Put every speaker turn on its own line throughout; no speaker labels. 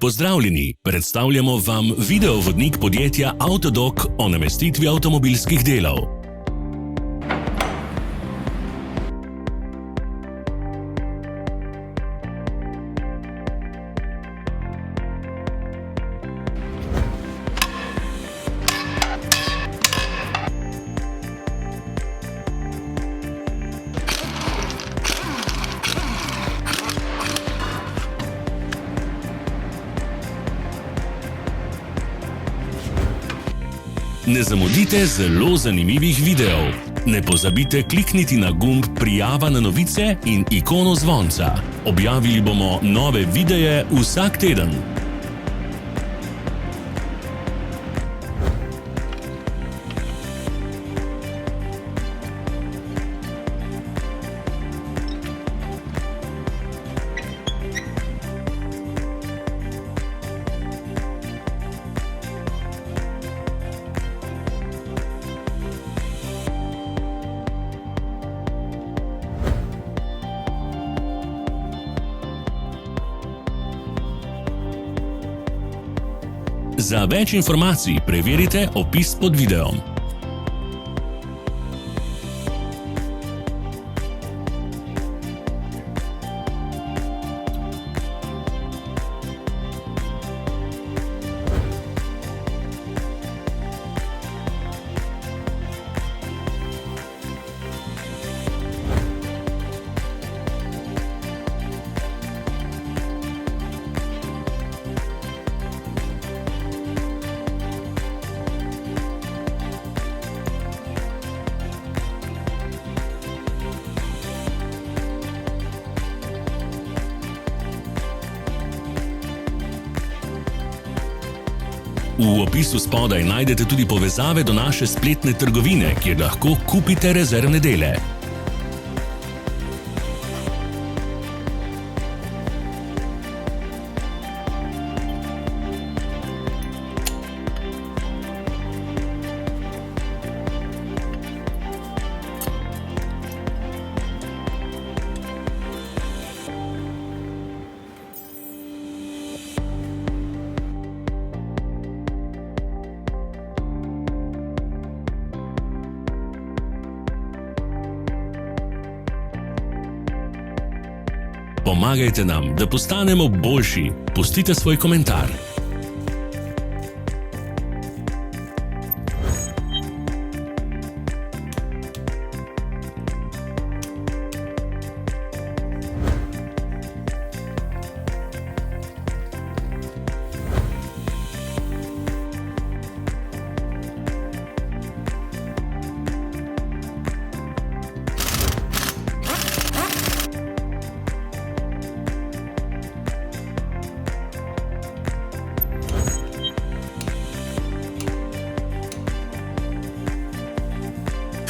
Pozdravljeni, predstavljamo vam videovodnik podjetja Avtodok o namestitvi avtomobilskih delov. Ne zamudite zelo zanimivih videov. Ne pozabite klikniti na gumb Prijava na novice in ikono zvonca. Objavili bomo nove videe vsak teden. Za več informacij preverite opis pod videom. V opisu spodaj najdete tudi povezave do naše spletne trgovine, kjer lahko kupite rezervne dele. Pomagajte nam, da postanemo boljši. Pustite svoj komentar.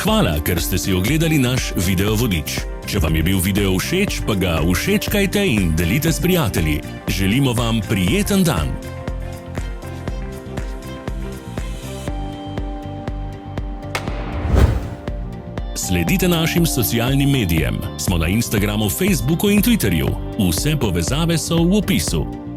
Hvala, ker ste si ogledali naš videovodič. Če vam je bil video všeč, pa ga všečkajte in delite s prijatelji. Želimo vam prijeten dan! Sledite našim socialnim medijem. Smo na Instagramu, Facebooku in Twitterju. Vse povezave so v opisu.